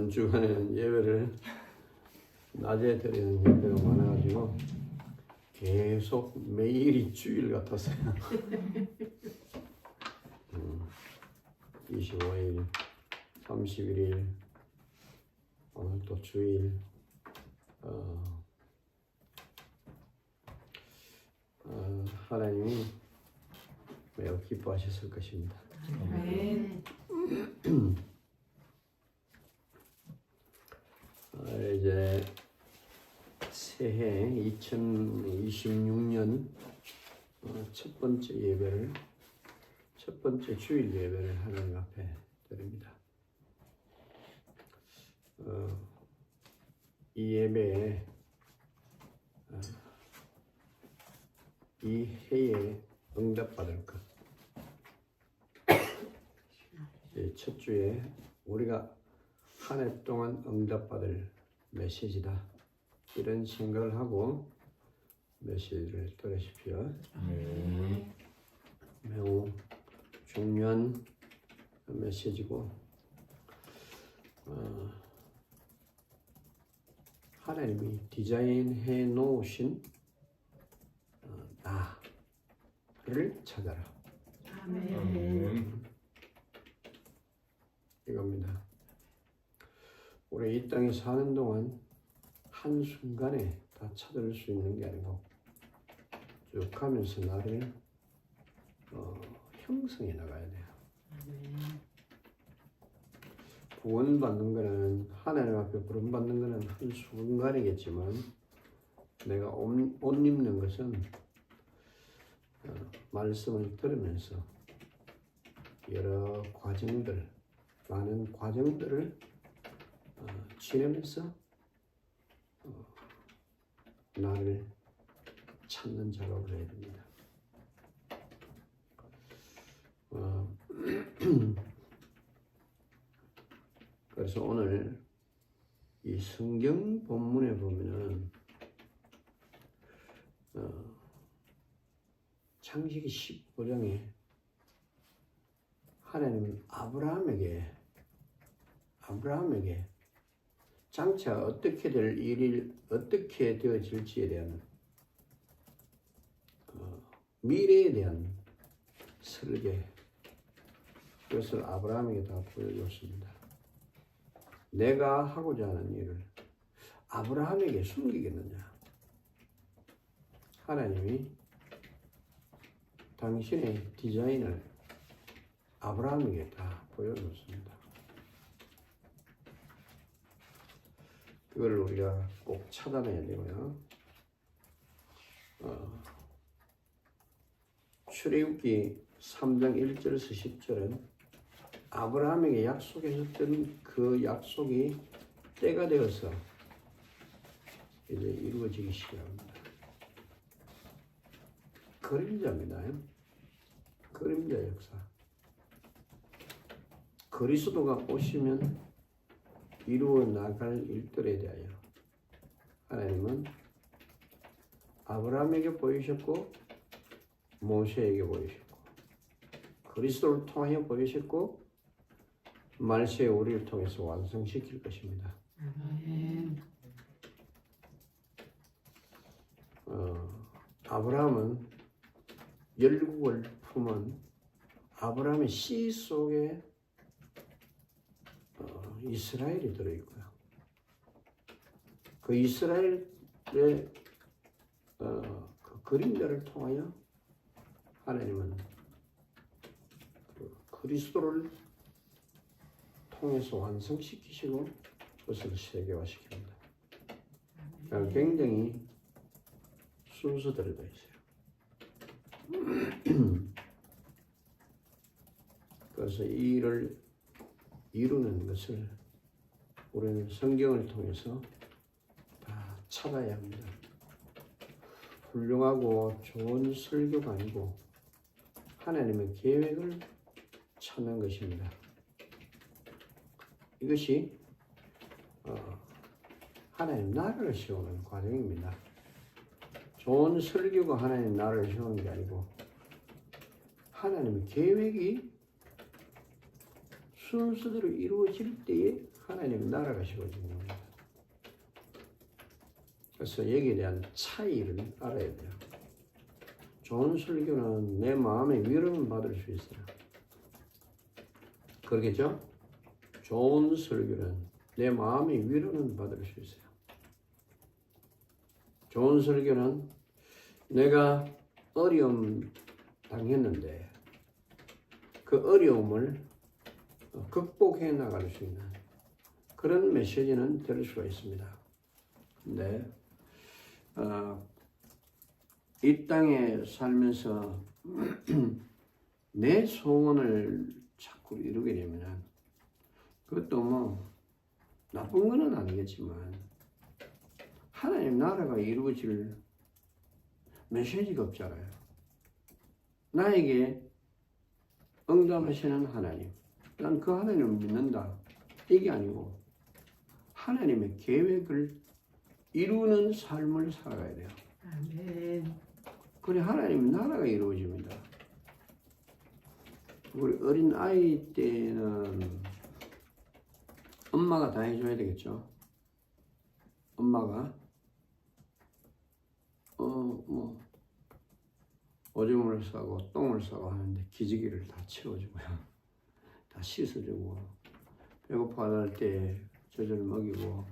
이번 주간에는 예배를 낮에 드리는 예배가 많아가지고 계속 매일이 주일 같았어요. 25일, 31일, 오늘 또 주일. 하나님이 매우 기뻐하셨을 것입니다. 아멘. 이제 새해 2026년 첫 번째 예배를, 첫 번째 주일 예배를 하나님 앞에 드립니다. 이 예배에 이 해에 응답받을 것, 첫 주에 우리가 한 해 동안 응답받을 메시지다, 이런 생각을 하고 메시지를 들으십시오. 매우 중요한 메시지고, 하나님이 디자인해 놓으신 나를 찾아라, 아멘. 이겁니다. 우리 이 땅에 사는 동안 한순간에 다 찾을 수 있는 게 아니고 쭉 가면서 나를 형성해 나가야 돼요. 구원받는 거는, 하나님 앞에 부름받는 거는 한순간이겠지만, 내가 옷 입는 것은 말씀을 들으면서 여러 과정들, 많은 과정들을 지내면서 나를 찾는 작업을 해야 됩니다. 그래서 오늘 이 성경 본문에 보면은 창세기 15장에 하나님은 아브라함에게 장차 어떻게 될 일이 어떻게 되어질지에 대한 미래에 대한 설계, 그것을 아브라함에게 다 보여줬습니다. 내가 하고자 하는 일을 아브라함에게 숨기겠느냐? 하나님이 당신의 디자인을 아브라함에게 다 보여줬습니다. 그걸 우리가 꼭 찾아내야 되고요. 출애굽기 3장 1절에서 10절은 아브라함에게 약속하셨던 그 약속이 때가 되어서 이제 이루어지기 시작합니다. 그림자입니다. 그림자 역사. 그리스도가 오시면 이루어 나갈 일들에 대하여 하나님은 아브라함에게 보이셨고, 모세에게 보이셨고, 그리스도를 통하여 보이셨고, 말세에 우리를 통해서 완성시킬 것입니다. 아브라함은 열국을 품은 아브라함의 씨 속에 이스라엘이 들어있고요. 그 이스라엘의 그 그림자를 통하여 하나님은 그 그리스도를 통해서 완성시키시고 그것을 세계화시킵니다. 굉장히 순서대로 되어 있어요. 그래서 이 일을 이루는 것을 우리는 성경을 통해서 다 찾아야 합니다. 훌륭하고 좋은 설교가 아니고 하나님의 계획을 찾는 것입니다. 이것이 하나님 나라를 세우는 과정입니다. 좋은 설교가 하나님 나라를 세우는 게 아니고 하나님의 계획이 순서대로 이루어질 때에 하나님의 나라가 세워진 겁니다. 그래서 여기에 대한 차이를 알아야 돼요. 좋은 설교는 내 마음의 위로는 받을 수 있어요. 그러겠죠? 좋은 설교는 내 마음의 위로는 받을 수 있어요. 좋은 설교는 내가 어려움 당했는데 그 어려움을 극복해 나갈 수 있는 그런 메시지는 될 수가 있습니다. 근데 이 땅에 살면서 내 소원을 자꾸 이루게 되면 그것도 뭐 나쁜 거는 아니겠지만 하나님 나라가 이루어질 메시지가 없잖아요. 나에게 응답하시는 하나님, 난 그 하나님을 믿는다. 이게 아니고 하나님의 계획을 이루는 삶을 살아가야 돼요. 아멘. 그래 하나님 나라가 이루어집니다. 우리 어린 아이 때는 엄마가 다 해줘야 되겠죠. 엄마가 오줌을 싸고 똥을 싸고 하는데 기저귀를 다 채워주고요. 다 씻어주고 배고파할 때 젖을 먹이고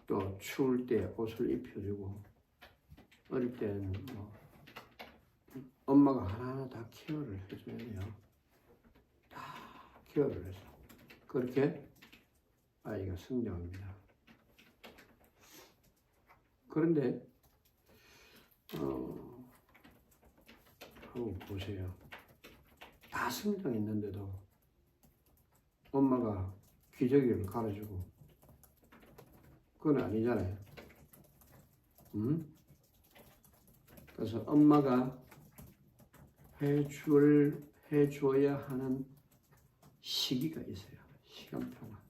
또 추울 때 옷을 입혀주고 어릴 때는 엄마가 하나하나 다 케어를 해줘야 돼요. 다 케어를 해서 그렇게 아이가 성장합니다. 그런데 한번 보세요. 다 성장했는데도 엄마가 기저귀를 갈아주고 그건 아니잖아요. 그래서 엄마가 해줘야 하는 시기가 있어요. 시간표가.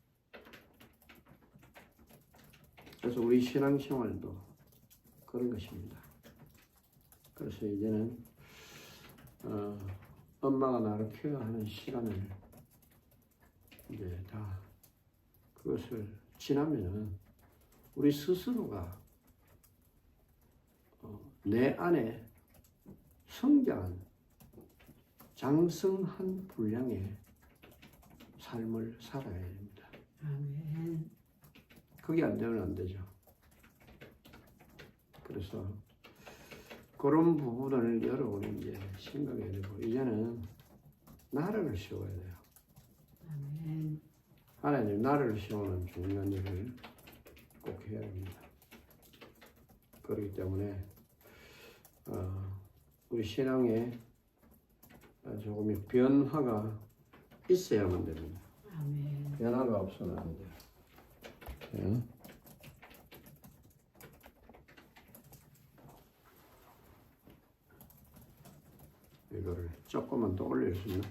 그래서 우리 신앙생활도 그런 것입니다. 그래서 이제는 엄마가 나를 케어하는 시간을 이제 다 그것을 지나면은 우리 스스로가 내 안에 성장한 장성한 분량의 삶을 살아야 됩니다. 아멘. 그게 안 되면 안 되죠. 그래서 그런 부분을 여러분이 이제 생각해야 되고 이제는 나라를 세워야 돼요. 아멘. 하나님 나라를 세우는 중요한 일을 꼭 해야 합니다. 그렇기 때문에 우리 신앙에 조금의 변화가 있어야만 됩니다. 아멘. 변화가 없어는 안 돼요. 네. 이거를 조금만 더 올릴 수 있나?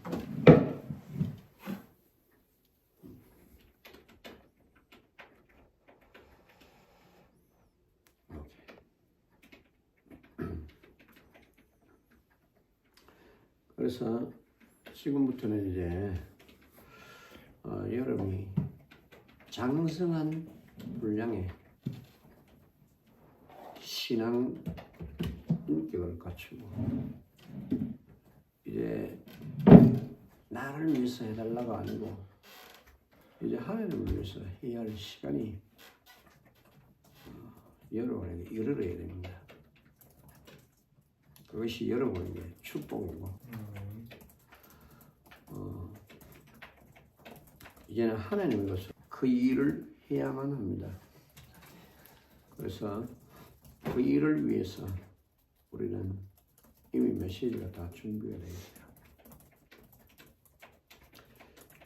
그래서 지금부터는 이제 여러분이 장성한 분량의 신앙 인격을 갖추고 이제 나를 위해서 해달라고 아니고 이제 하나님을 위해서 해야 할 시간이 여러분에게 이르러야 됩니다. 그것이 여러분에게 축복이고 이제는 하나님의 것을 그 일을 해야만 합니다. 그래서 그 일을 위해서 우리는 이미 메시지가 다 준비가 되어 있어요.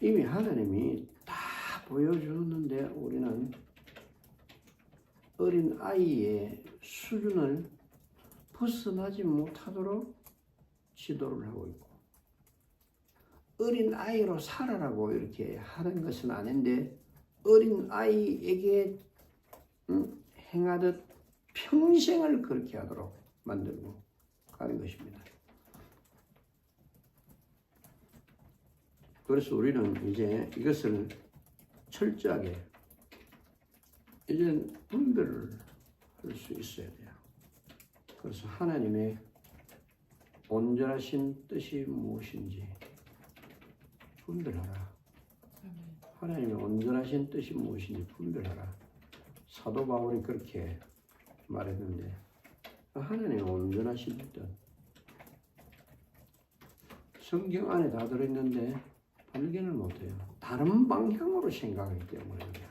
이미 하나님이 다 보여주었는데 우리는 어린 아이의 수준을 벗어나지 못하도록 지도를 하고 있고 어린 아이로 살아라고 이렇게 하는 것은 아닌데 어린 아이에게 행하듯 평생을 그렇게 하도록 만들고 가는 것입니다. 그래서 우리는 이제 이것을 철저하게 이제 분별을 할 수 있어야 돼요. 그래서 하나님의 온전하신 뜻이 무엇인지 분별하라. 하나님의 온전하신 뜻이 무엇인지 분별하라. 사도 바울이 그렇게 말했는데 하나님의 온전하신 뜻 성경 안에 다 들어있는데 발견을 못해요. 다른 방향으로 생각하기 때문입니다.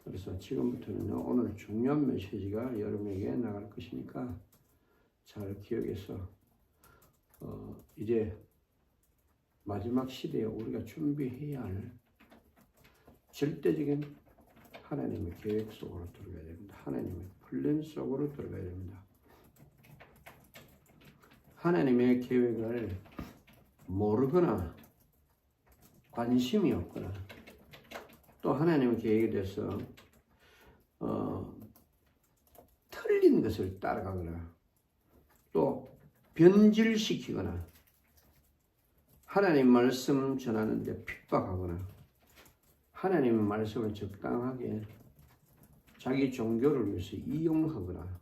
그래서 지금부터는 오늘 중요한 메시지가 여러분에게 나갈 것이니까 잘 기억해서 이제 마지막 시대에 우리가 준비해야 할 절대적인 하나님의 계획 속으로 들어가야 됩니다. 하나님의 플랜 속으로 들어가야 됩니다. 하나님의 계획을 모르거나 관심이 없거나 또 하나님의 계획에 대해서 틀린 것을 따라가거나 또 변질시키거나 하나님 말씀 전하는데 핍박하거나 하나님의 말씀을 적당하게 자기 종교를 위해서 이용하거나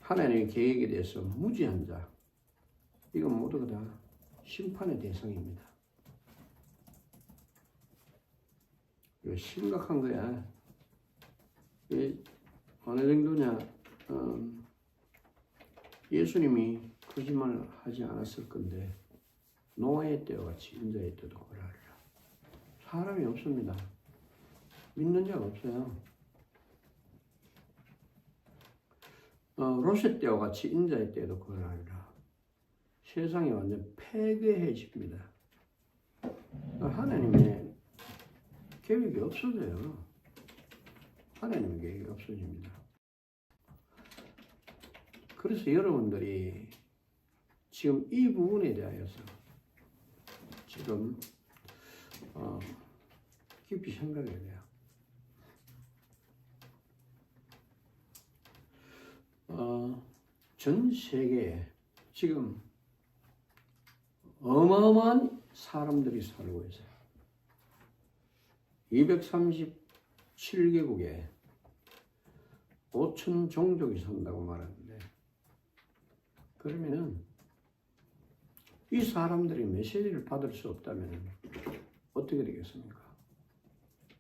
하나님의 계획에 대해서 무지한 자, 이건 모두가 다 심판의 대상입니다. 이거 심각한 거야. 어느 정도냐, 예수님이 거짓말 하지 않았을 건데 노아의 때와 같이 인자의 때도 오라리라. 사람이 없습니다. 믿는 자가 없어요. 롯의 때와 같이 인자의 때도 오라리라. 세상이 완전 폐괴해집니다. 하나님의 계획이 없어져요. 하나님의 계획이 없어집니다. 그래서 여러분들이 지금 이 부분에 대하여서 지금 깊이 생각해야 돼요. 전 세계에 지금 어마어마한 사람들이 살고 있어요. 237개국에 5천 종족이 산다고 말하는데, 그러면은 이 사람들이 메시지를 받을 수 없다면 어떻게 되겠습니까?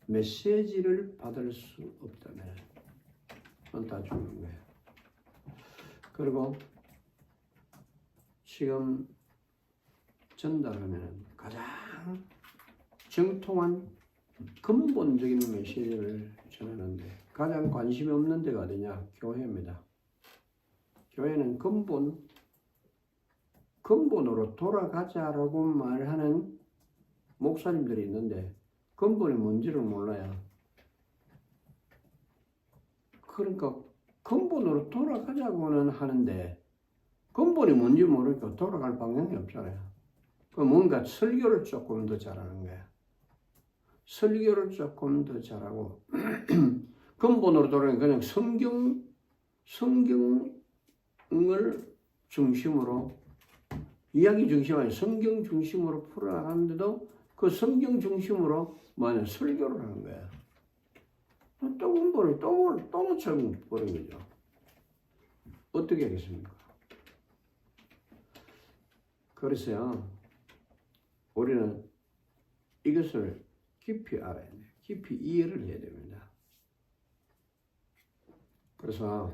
메시지를 받을 수 없다면 다 죽는 거예요. 그리고 지금 전달하면 가장 정통한 근본적인 메시지를 전하는데 가장 관심이 없는 데가 어디냐? 교회입니다. 교회는 근본으로 돌아가자라고 말하는 목사님들이 있는데 근본이 뭔지를 몰라요. 그러니까 근본으로 돌아가자고는 하는데 근본이 뭔지 모르니까 돌아갈 방향이 없잖아요. 그 뭔가 설교를 조금 더 잘하는 거야. 설교를 조금 더 잘하고 근본으로 돌아가면 그냥 성경을 중심으로 이야기 중심이 아니라 성경 중심으로 풀어나가는데도 그 성경 중심으로 뭐냐 설교를 하는 거야. 또 근본을 또 놓쳐버린 거죠. 어떻게 하겠습니까? 그래서요, 우리는 이것을 깊이 알아야 돼요. 깊이 이해를 해야 됩니다. 그래서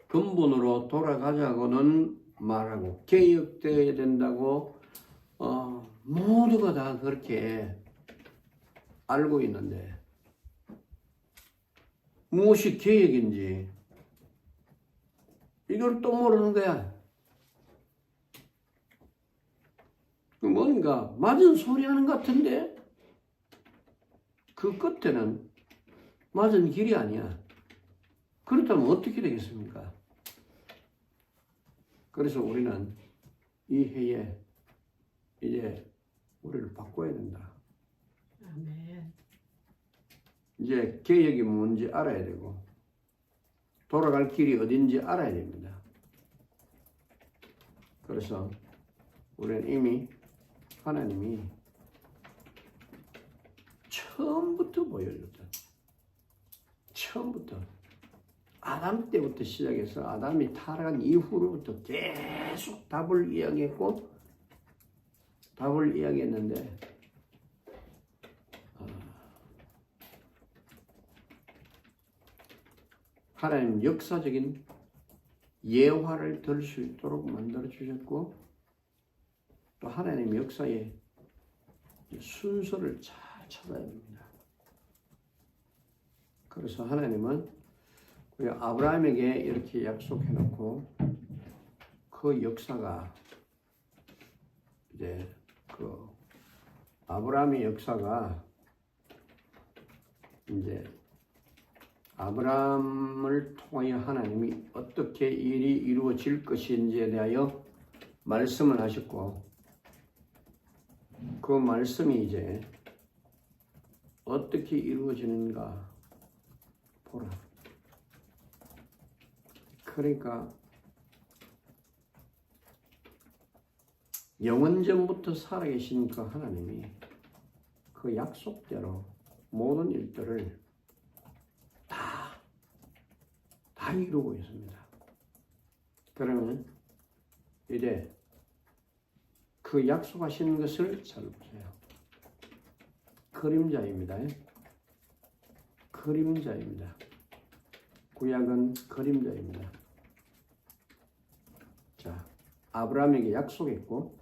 근본으로 돌아가자고는 말하고 개혁되어야 된다고 모두가 다 그렇게 알고 있는데 무엇이 개혁인지 이걸 또 모르는 거야. 뭔가 맞은 소리 하는 것 같은데 그 끝에는 맞은 길이 아니야. 그렇다면 어떻게 되겠습니까? 그래서 우리는 이 해에 이제 우리를 바꿔야 된다. 아멘. 이제 개혁이 뭔지 알아야 되고 돌아갈 길이 어딘지 알아야 됩니다. 그래서 우리는 이미 하나님이 처음부터 보여줬다. 처음부터 아담 때부터 시작해서 아담이 타락한 이후로부터 계속 답을 이야기했고 답을 이야기했는데 하나님 역사적인 예화를 들 수 있도록 만들어 주셨고 또 하나님 역사의 순서를 잘 찾아야 됩니다. 그래서 하나님은 우리 아브라함에게 이렇게 약속해 놓고 그 역사가 이제 그 아브라함의 역사가 이제 아브라함을 통하여 하나님이 어떻게 일이 이루어질 것인지에 대하여 말씀을 하셨고 그 말씀이 이제 어떻게 이루어지는가 보라. 그러니까 영원전부터 살아계신 그 하나님이 그 약속대로 모든 일들을 다 이루고 있습니다. 그러면 이제 그 약속하신 것을 잘 보세요. 그림자입니다. 그림자입니다. 구약은 그림자입니다. 자, 아브라함에게 약속했고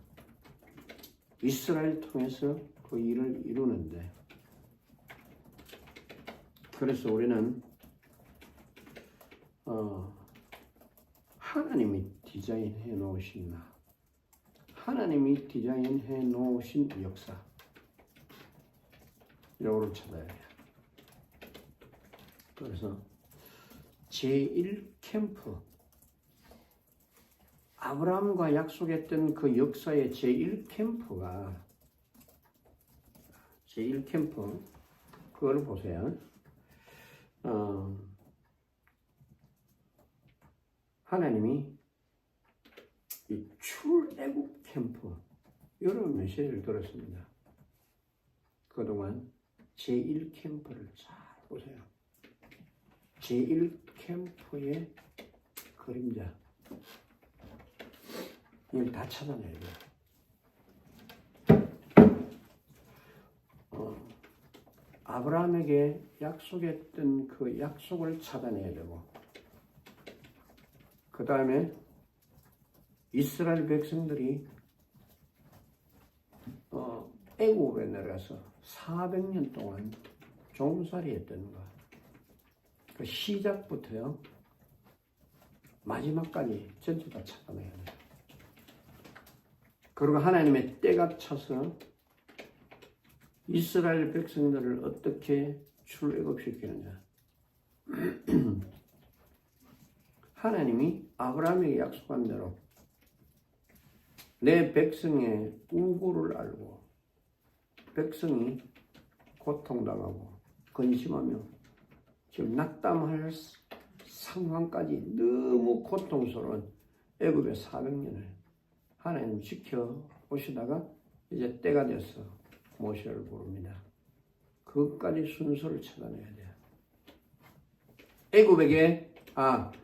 이스라엘 통해서 그 일을 이루는데 그래서 우리는 하나님이 디자인해 놓으신 나 하나님이 디자인해 놓으신 역사 이거를 찾아야 돼요. 그래서 제1캠프 아브라함과 약속했던 그 역사의 제1캠프가 제1캠프 그걸 보세요. 하나님이 이 출애굽 캠프 이런 메시지를 들었습니다. 그동안 제1캠프를 잘 보세요. 제1캠프의 그림자 이걸 다 찾아내야 돼요. 아브라함에게 약속했던 그 약속을 찾아내야 되고 그 다음에 이스라엘 백성들이 애굽에 내려가서 400년 동안 종살이했던 것. 그 시작부터요 마지막까지 전부 다 찾아내야 돼요. 그리고 하나님의 때가 차서 이스라엘 백성들을 어떻게 출애굽시키느냐. 하나님이 아브라함에게 약속한 대로 내 백성의 우고를 알고 백성이 고통당하고 근심하며 지금 낙담할 상황까지 너무 고통스러운 애굽의 400년을 하나님 지켜보시다가 이제 때가 돼서 모세를 부릅니다. 그것까지 순서를 찾아내야 돼요.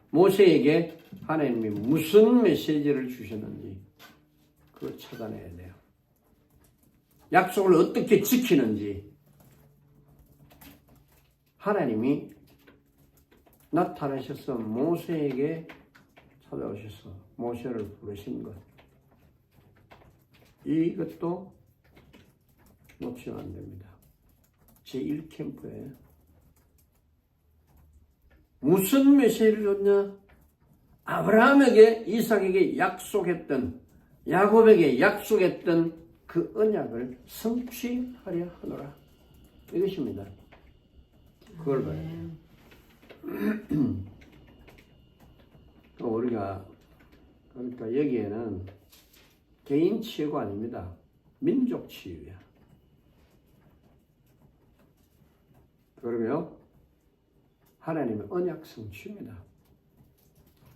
모세에게 하나님이 무슨 메시지를 주셨는지 그걸 찾아내야 돼요. 약속을 어떻게 지키는지 하나님이 나타나셔서 모세에게 찾아오셔서 모세를 부르신 것 이것도 놓치면 안 됩니다. 제1캠프에 무슨 메시지를 줬냐? 아브라함에게 이삭에게 약속했던 야곱에게 약속했던 그 언약을 성취하려 하노라. 이것입니다. 그걸 봐야 돼요. 우리가 그러니까 여기에는 개인 치유가 아닙니다. 민족 치유야. 그러면 하나님의 언약 성취입니다.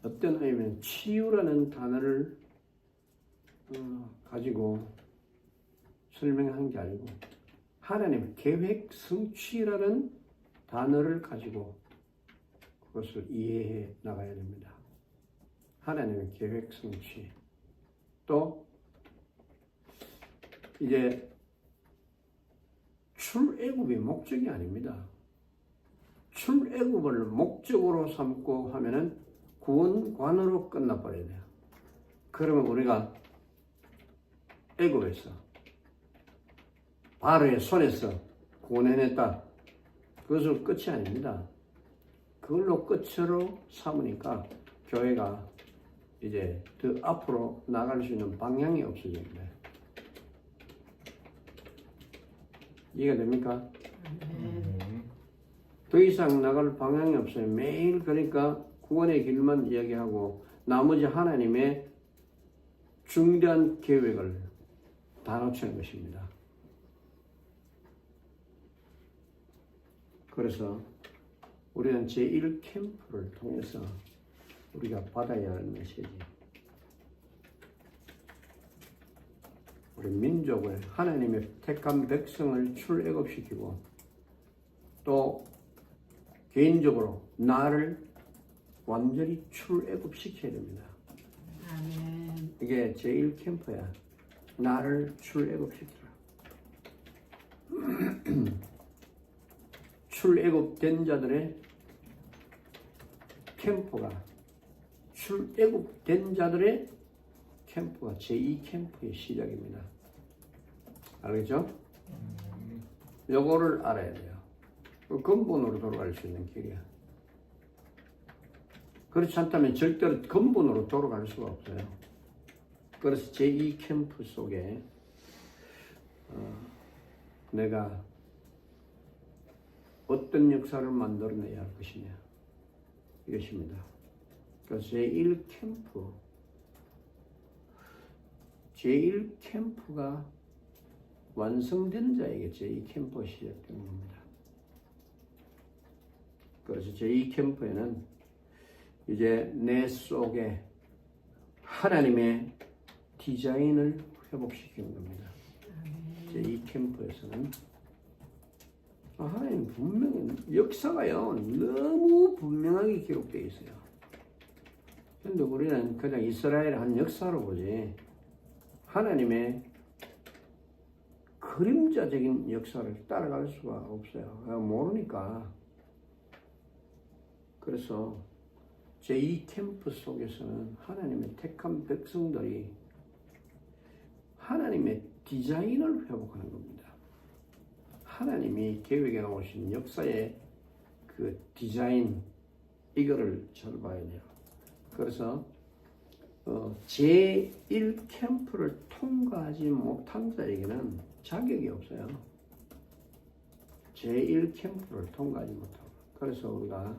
어떤 의미는 치유라는 단어를 가지고 설명한 게 아니고 하나님의 계획 성취라는 단어를 가지고 그것을 이해해 나가야 됩니다. 하나님의 계획 성취. 또 이제 출애굽이 목적이 아닙니다. 출애굽을 목적으로 삼고 하면은 구원관으로 끝나버려야 돼요. 그러면 우리가 애굽에서 바로의 손에서 구원해냈다. 그것은 끝이 아닙니다. 그걸로 끝으로 삼으니까 교회가 이제 더 앞으로 나갈 수 있는 방향이 없어집니다. 이해가 됩니까? 더 이상 나갈 방향이 없어요. 매일 그러니까 구원의 길만 이야기하고 나머지 하나님의 중대한 계획을 다 놓치는 것입니다. 그래서 우리는 제1캠프를 통해서 우리가 받아야 할 메시지, 우리 민족을 하나님의 택한 백성을 출애굽시키고 또 개인적으로 나를 완전히 출애굽시켜야 됩니다. 아멘. 이게 제1캠프야. 나를 출애굽시키라. 출애굽된 자들의 캠프가 출애굽된 자들의 캠프가 제2캠프의 시작입니다. 알겠죠? 요거를 알아야 돼요. 그 근본으로 돌아갈 수 있는 길이야. 그렇지 않다면 절대로 근본으로 돌아갈 수가 없어요. 그래서 제2캠프 속에 내가 어떤 역사를 만들어내야 할 것이냐 이것입니다. 그래서 제1캠프가 완성되는 자에게 제2캠프가 시작되는 겁니다. 그래서 제2캠프에는 이제 내 속에 하나님의 디자인을 회복시키는 겁니다. 제2캠프에서는 하나님 분명히 역사가요 너무 분명하게 기록되어 있어요. 그런데 우리는 그냥 이스라엘의 한 역사로 보지 하나님의 그림자적인 역사를 따라갈 수가 없어요. 모르니까. 그래서 제2캠프 속에서는 하나님의 택한 백성들이 하나님의 디자인을 회복하는 겁니다. 하나님이 계획해 놓으신 역사의 그 디자인 이거를 잘 봐야 돼요. 그래서 제1캠프를 통과하지 못한 자에게는 자격이 없어요. 제1캠프를 통과하지 못하고. 그래서 우리가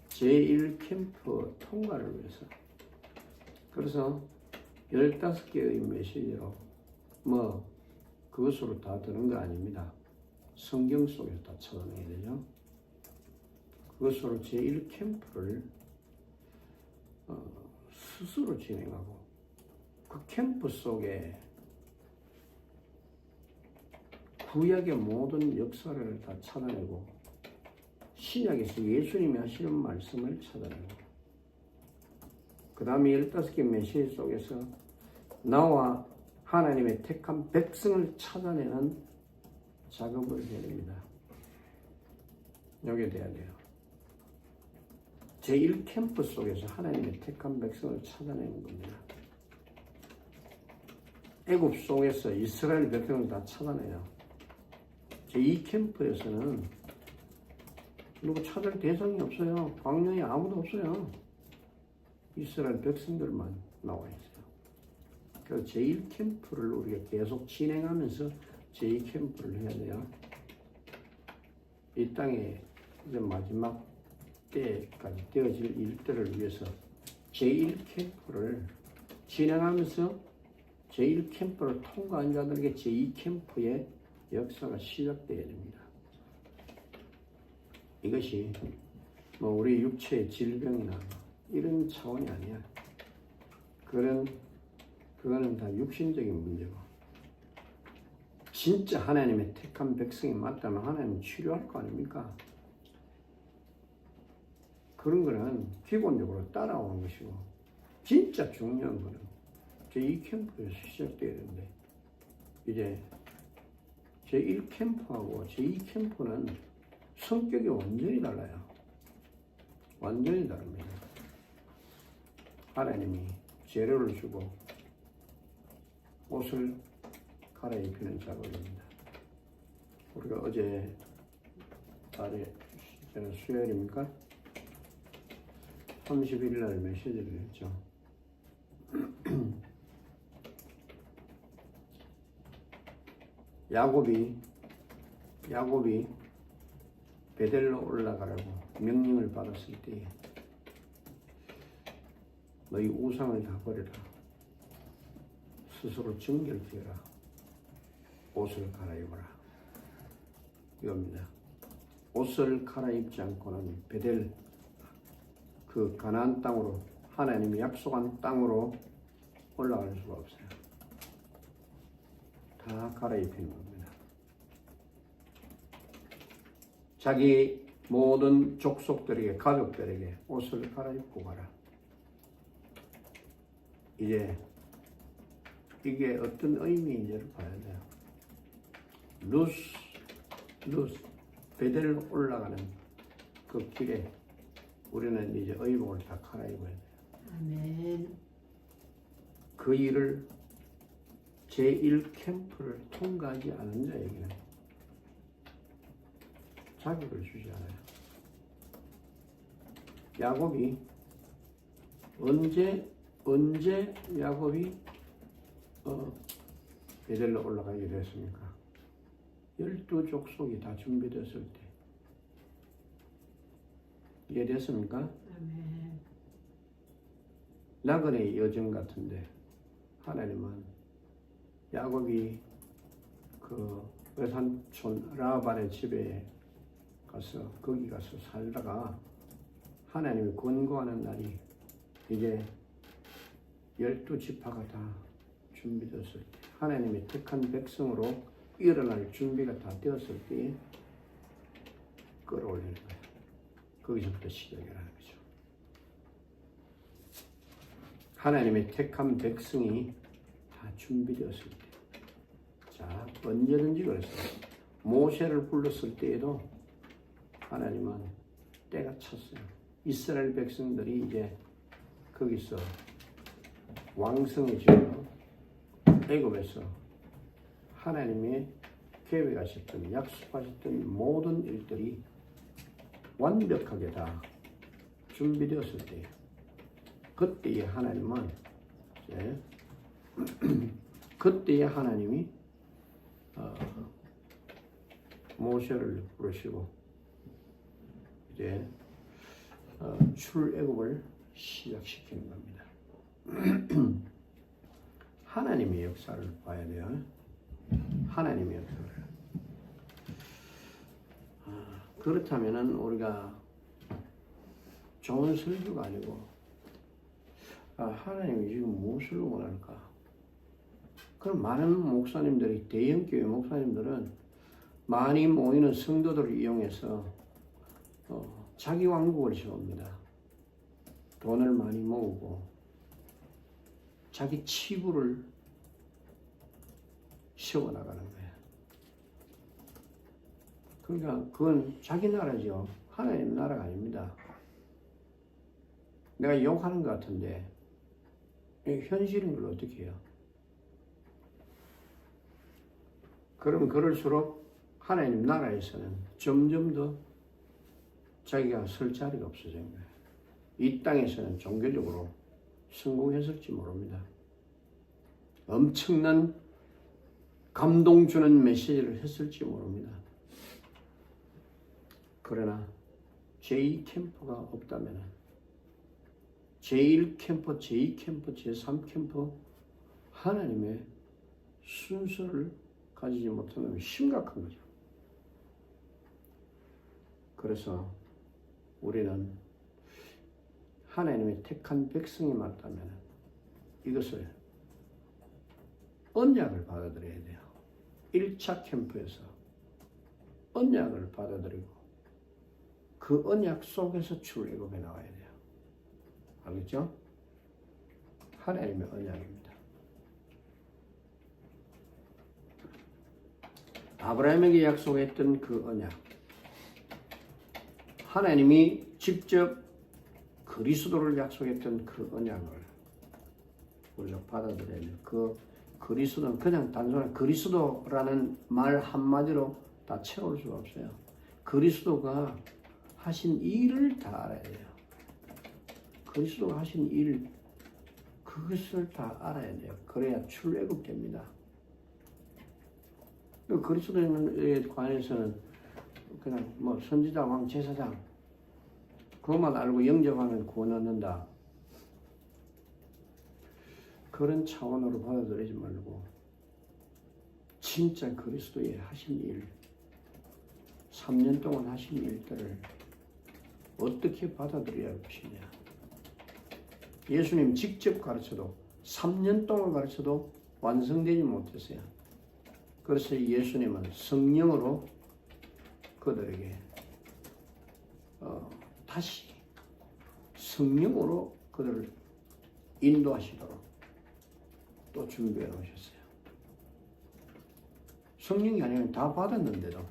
제1캠프 통과를 위해서 그래서 15개의 메시지로 그것으로 다 되는 거 아닙니다. 성경 속에서 다 찾아내야 되죠. 그것으로 제1캠프를 스스로 진행하고 그 캠프 속에 구약의 모든 역사를 다 찾아내고 신약에서 예수님이 하시는 말씀을 찾아내고 그 다음에 15개 메시지 속에서 나와 하나님의 택한 백성을 찾아내는 작업을 해야 됩니다. 여기에 돼야 돼요. 제1캠프 속에서 하나님의 택한 백성을 찾아내는 겁니다. 애굽 속에서 이스라엘 백성을 다 찾아내요. 제2캠프에서는 누구 찾을 대상이 없어요. 광야에 아무도 없어요. 이스라엘 백성들만 나와 있어요. 그래서 제1캠프를 우리가 계속 진행하면서 제2캠프를 해야 돼요. 이 땅에 이제 마지막 때까지 되어질 일들을 위해서 제1캠프를 진행하면서 제1캠프를 통과한 자들에게 제2캠프의 역사가 시작되어야 됩니다. 이것이 우리 육체의 질병이나 이런 차원이 아니야. 그런 그거는 다 육신적인 문제고, 진짜 하나님의 택한 백성이 맞다면 하나님 치료할 거 아닙니까? 그런 거는 기본적으로 따라오는 것이고, 진짜 중요한 거는 제2캠프에서 시작돼야 되는데, 이제 제1캠프하고 제2캠프는 성격이 완전히 달라요. 완전히 다릅니다. 하나님이 재료를 주고 옷을 갈아입히는 작업입니다. 우리가 어제 저는 수요일입니까? 31일 날 메시지를 했죠. 야곱이 베델로 올라가라고 명령을 받았을 때 너희 우상을 다 버려라. 스스로 정결되어라. 옷을 갈아입어라. 이겁니다. 옷을 갈아입지 않고는 베델, 그 가나안 땅으로, 하나님이 약속한 땅으로 올라갈 수가 없어요. 다 갈아입히는 겁니다. 자기 모든 족속들에게, 가족들에게 옷을 갈아입고 가라. 이제 이게 어떤 의미인지를 봐야 돼요. 루스, 베델 올라가는 그 길에 우리는 이제 의복을 다 갈아입어야 돼요. 아멘. 그 일을 제1캠프를 통과하지 않은 자에게는 자격을 주지 않아요. 야곱이 언제 야곱이 베델로 올라가게 됐습니까? 12족속이 다 준비됐을 때. 이해됐습니까? 아멘. 나그네의 여정 같은데 하나님은 야곱이 그 외산촌 라반의 집에 가서 거기 가서 살다가 하나님이 권고하는 날이 이제 12지파가 다 준비됐을 때, 하나님의 택한 백성으로 일어날 준비가 다 되었을 때 끌어올리는 거예요. 거기서부터 시작이라는 거죠. 하나님의 택한 백성이 다 준비되었을 때, 자, 언제든지 그랬어요. 모세를 불렀을 때에도 하나님은 때가 찼어요. 이스라엘 백성들이 이제 거기서 왕성해지고 애굽에서 하나님의 계획하셨던, 약속하셨던 모든 일들이 완벽하게 다 준비되었을 때, 그때에 하나님은 그때에 하나님이 모세를 부르시고 이제 출애굽을 시작시키는 겁니다. 하나님의 역사를 봐야 돼요. 하나님의 역사를. 그렇다면은 우리가 좋은 설교가 아니고 하나님이 지금 무엇을 원할까? 그럼 많은 목사님들이, 대형교회 목사님들은 많이 모이는 성도들을 이용해서 자기 왕국을 세웁니다. 돈을 많이 모으고 자기 치부를 세워나가는 거예요. 그러니까 그건 자기 나라죠. 하나님 나라가 아닙니다. 내가 욕하는 것 같은데 현실인 걸 어떻게 해요? 그럼 그럴수록 하나님 나라에서는 점점 더 자기가 설 자리가 없어진 거예요. 이 땅에서는 종교적으로 성공했을지 모릅니다. 엄청난 감동 주는 메시지를 했을지 모릅니다. 그러나 제2캠프가 없다면 제1캠프, 제2캠프, 제3캠프 하나님의 순서를 가지지 못하면 심각한 거죠. 그래서 우리는 하나님의 택한 백성이 맞다면 이것을 언약을 받아들여야 돼요. 1차 캠프에서 언약을 받아들이고 그 언약 속에서 출애굽에 나와야 돼요. 알겠죠? 하나님의 언약입니다. 아브라함에게 약속했던 그 언약, 하나님이 직접 그리스도를 약속했던 그 언약을 우리가 받아들여야 돼요. 그 그리스도는 그냥 단순한 그리스도라는 말 한마디로 다 채울 수가 없어요. 그리스도가 하신 일을 다 알아야 돼요. 그리스도가 하신 일, 그것을 다 알아야 돼요. 그래야 출애굽됩니다. 그리스도에 관해서는 그냥 뭐 선지자, 왕, 제사장 그것만 알고 영접하면 구원 얻는다. 그런 차원으로 받아들이지 말고 진짜 그리스도의 하신 일, 3년 동안 하신 일들을 어떻게 받아들여야 할 것이냐. 예수님 직접 가르쳐도 3년 동안 가르쳐도 완성되지 못했어요. 그래서 예수님은 성령으로 그들에게 다시 성령으로 그들을 인도하시도록 또 준비해 놓으셨어요. 성령이 아니면 다 받았는데도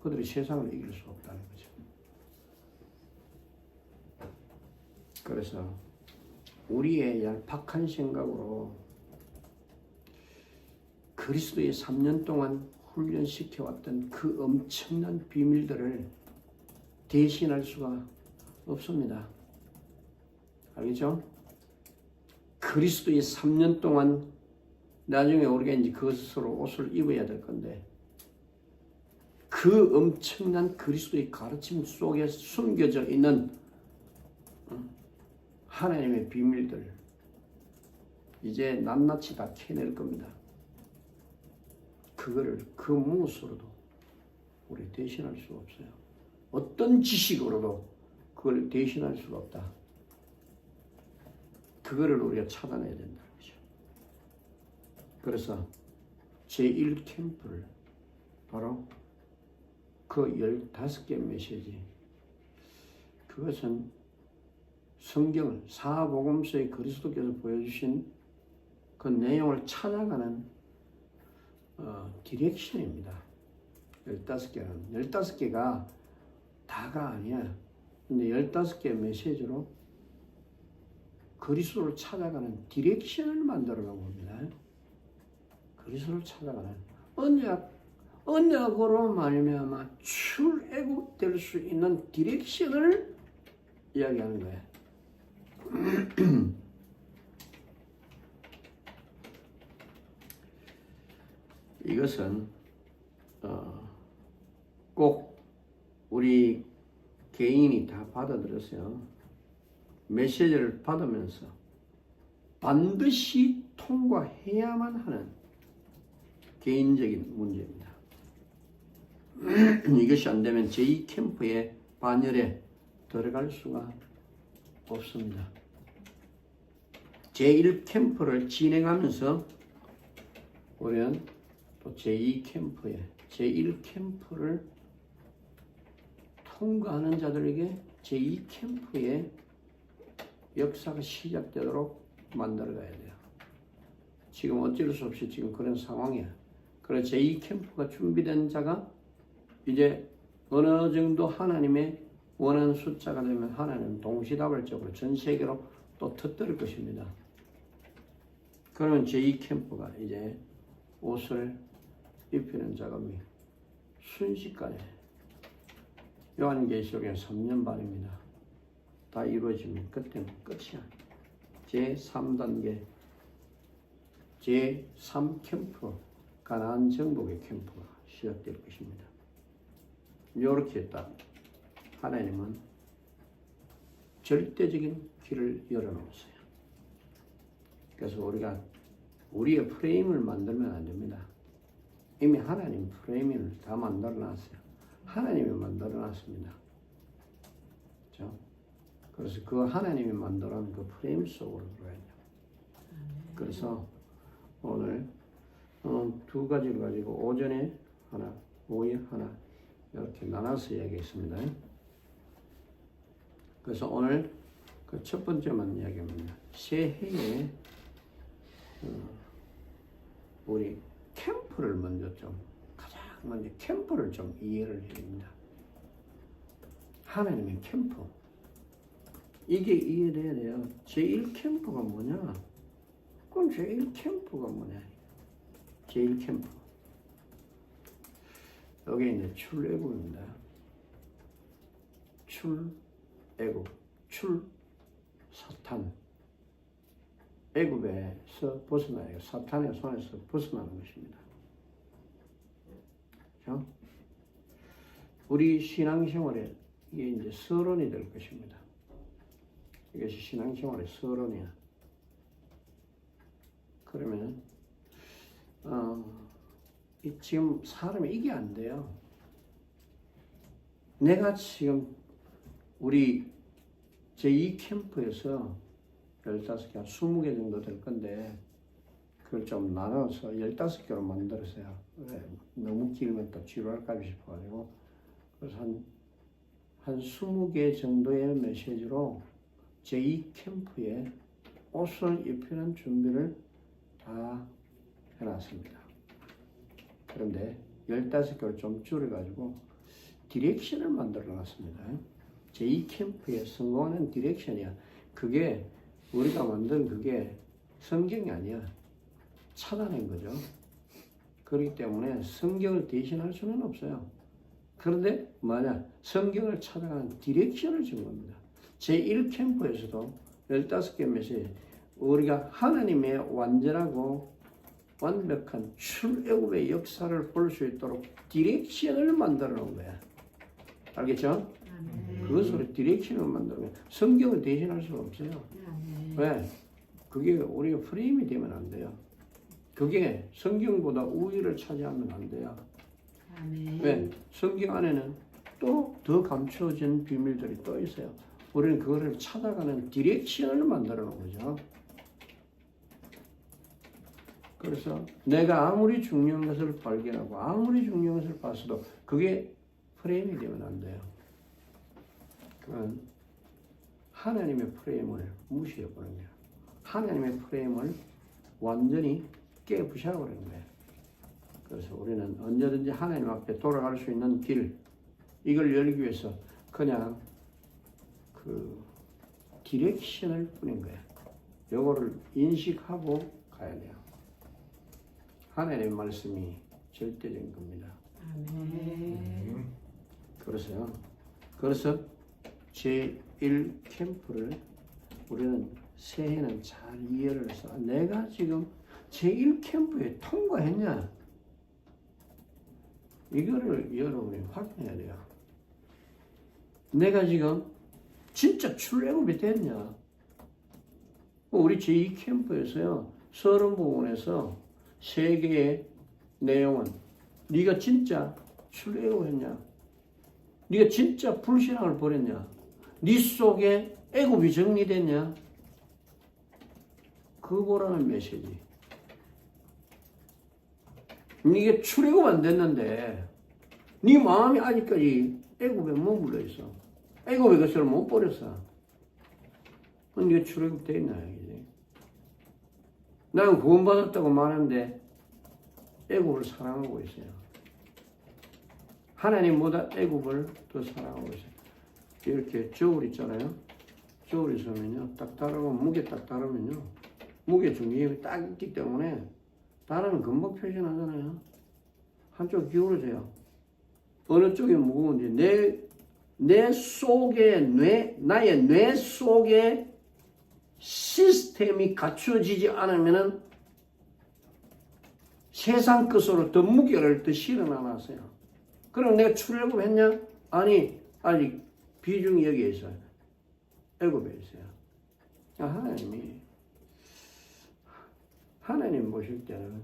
그들이 세상을 이길 수 없다는 거죠. 그래서 우리의 얄팍한 생각으로 그리스도의 3년 동안 훈련시켜왔던 그 엄청난 비밀들을 대신할 수가 없습니다. 알겠죠? 그리스도의 3년 동안 나중에 우리가 이제 그것으로 옷을 입어야 될 건데 그 엄청난 그리스도의 가르침 속에 숨겨져 있는 하나님의 비밀들 이제 낱낱이 다 캐낼 겁니다. 그거를 그 무엇으로도 우리 대신할 수 없어요. 어떤 지식으로도 그걸 대신할 수가 없다. 그거를 우리가 찾아내야 된다는 거죠. 그래서 제1캠프를 바로 그 15개 메시지, 그것은 성경을 사복음서의 그리스도께서 보여주신 그 내용을 찾아가는 디렉션입니다. 15개는 15개가 다가 아니야. 근데 15개 메시지로 그리스도를 찾아가는 디렉션을 만들어 놓은 겁니다. 그리스도를 찾아가는 언약으로 말미암아 출애굽될 수 있는 디렉션을 이야기하는 거예요. 이것은 꼭 우리 개인이 다 받아들였어요. 메시지를 받으면서 반드시 통과해야만 하는 개인적인 문제입니다. 이것이 안 되면 제2캠프의 반열에 들어갈 수가 없습니다. 제1캠프를 진행하면서 우리는 또 제2캠프에 제1캠프를 통과하는 자들에게 제2캠프의 역사가 시작되도록 만들어가야 돼요. 지금 어쩔 수 없이 지금 그런 상황이야. 그래서 제2캠프가 준비된 자가 이제 어느 정도 하나님의 원하는 숫자가 되면 하나님은 동시다발적으로 전 세계로 또 터뜨릴 것입니다. 그러면 제2캠프가 이제 옷을 입히는 작업이 순식간에 요한계시록에 3년 반입니다. 다 이루어지면 그때는 끝이야. 제3단계 제3캠프 가나안 정복의 캠프가 시작될 것입니다. 이렇게 딱 하나님은 절대적인 길을 열어놓으세요. 그래서 우리가 우리의 프레임을 만들면 안 됩니다. 이미 하나님 프레임을 다 만들어놨어요. 하나님이 만들어놨습니다. 그렇죠? 그래서 그 하나님이 만들어놓은 그 프레임 속으로 들어가야 돼요. 그래서 오늘 두 가지를 가지고 오전에 하나, 오후에 하나 이렇게 나눠서 이야기했습니다. 그래서 오늘 그 첫 번째만 이야기합니다. 새해에 우리 캠프를 먼저 좀 가장 먼저 캠프를 좀 이해를 해야 됩니다. 하나님의 캠프 이게 이해돼야 돼요. 제1캠프가 뭐냐? 그럼 제1캠프가 뭐냐? 제1캠프 여기 이제 출애굽입니다. 출애굽 사탄 애굽에서 벗어나요. 사탄의 손에서 벗어나는 것입니다. 그렇죠? 우리 신앙생활에 이게 이제 서론이 될 것입니다. 이것이 신앙생활의 서론이야. 그러면 지금 사람이 이게 안 돼요. 내가 지금 우리 제2캠프에서 15개, 20개 정도 될 건데 그걸 좀 나눠서 15개로 만들었어요. 너무 길면 또 지루할까 싶어가지고 그래서 한 20개 정도의 메시지로 제2캠프에 옷을 입히는 준비를 다 해놨습니다. 그런데 15개를 좀 줄여가지고 디렉션을 만들어 놨습니다. 제2캠프에 성공하는 디렉션이야. 그게 우리가 만든 그게 성경이 아니야. 찾아낸 거죠. 그렇기 때문에 성경을 대신할 수는 없어요. 그런데 만약 성경을 찾아가는 디렉션을 준 겁니다. 제1캠프에서도 15개 메시지 우리가 하나님의 완전하고 완벽한 출애굽의 역사를 볼 수 있도록 디렉션을 만들어 놓은 거야. 알겠죠? 그것으로 디렉션을 만들어 놓은 거야. 성경을 대신할 수가 없어요. 왜? 그게 우리가 프레임이 되면 안 돼요. 그게 성경보다 우위를 차지하면 안 돼요. 왜? 성경 안에는 또 더 감춰진 비밀들이 또 있어요. 우리는 그거를 찾아가는 디렉션을 만들어 놓은 거죠. 그래서 내가 아무리 중요한 것을 발견하고 아무리 중요한 것을 봤어도 그게 프레임이 되면 안 돼요. 그건 하나님의 프레임을 무시해버린 거예요. 하나님의 프레임을 완전히 깨부셔버린 거예요. 그래서 우리는 언제든지 하나님 앞에 돌아갈 수 있는 길, 이걸 열기 위해서 그냥 그 디렉션을 뿌린 거예요. 요거를 인식하고 가야 돼요. 하나님의 말씀이 절대적인 겁니다. 그래서 제1캠프를 우리는 새해는 잘 이해를 해서 내가 지금 제1캠프에 통과했냐? 이거를 여러분이 확인해야 돼요. 내가 지금 진짜 출애굽이 됐냐? 우리 제2캠프에서요. 서론부분에서 세 개의 내용은 네가 진짜 출애굽했냐? 네가 진짜 불신앙을 버렸냐? 네 속에 애굽이 정리됐냐? 그거라는 메시지. 네가 출애굽 안 됐는데 네 마음이 아직까지 애굽에 머물러 있어. 애굽의 것을 못 버렸어. 네가 출애굽 돼 있나 이제. 나는 구원받았다고 말하는데 애굽을 사랑하고 있어요. 하나님보다 애굽을 더 사랑하고 있어요. 이렇게 저울 있잖아요. 저울 있으면요, 딱 따르고 무게 딱 따르면요, 무게 중심이 딱 있기 때문에 따르면 금방 표시나잖아요. 한쪽 기울어져요. 어느 쪽이 무거운지 내 속에 나의 뇌 속에 시스템이 갖춰지지 않으면은 세상 것으로 더 무게를 더 실어놔놨어요. 그럼 내가 출애굽했냐? 아니, 아직 비중이 여기에 있어요. 애굽에 있어요. 하나님 보실 때는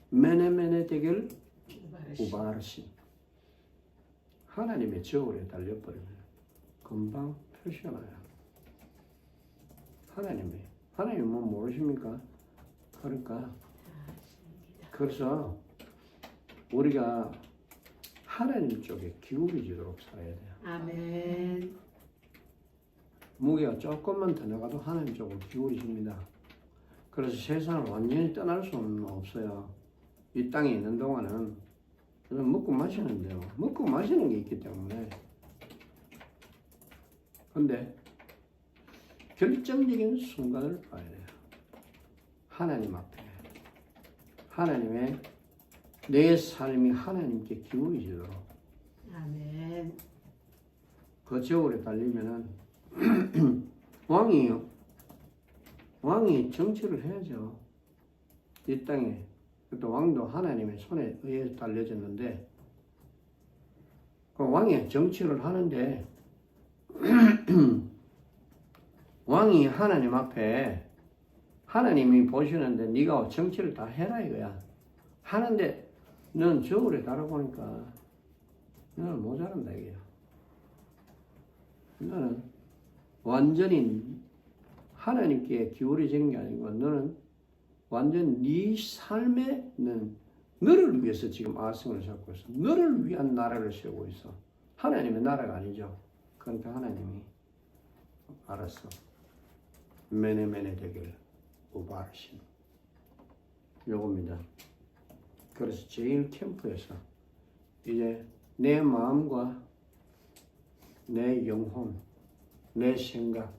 메네메네 대결 우바르신 하나님의 저울에 달려버리면 금방 표시나요. 하나님이 뭐 모르십니까? 그러니까 그래서 우리가 하나님 쪽에 기울이지도록 살아야 돼요. 아멘. 무게가 조금만 더 나가도 하나님 쪽으로 기울이십니다. 그래서 세상을 완전히 떠날 수는 없어요. 이 땅에 있는 동안은 먹고 마시는데요. 먹고 마시는 게 있기 때문에. 근데 결정적인 순간을 봐야 돼요. 하나님 앞에. 하나님의 내 삶이 하나님께 기울이지도록. 아멘. 그 저울에 달리면은 왕이 정치를 해야죠. 이 땅에. 또 왕도 하나님의 손에 의해서 달려졌는데 그 왕이 정치를 하는데 왕이 하나님 앞에 하나님이 보시는데 네가 정치를 다 해라 이거야. 하는데 넌 저울에 달아보니까 너는 모자란다 이거야. 너는 완전히 하나님께 기울여진 게 아니고 너는 완전 네 삶에는 너를 위해서 지금 아성을 잡고 있어. 너를 위한 나라를 세우고 있어. 하나님의 나라가 아니죠. 그러니까 하나님이 알았어. 메네메네 되길 우바르신 요겁니다. 그래서 제일 캠프에서 이제 내 마음과 내 영혼, 내 생각,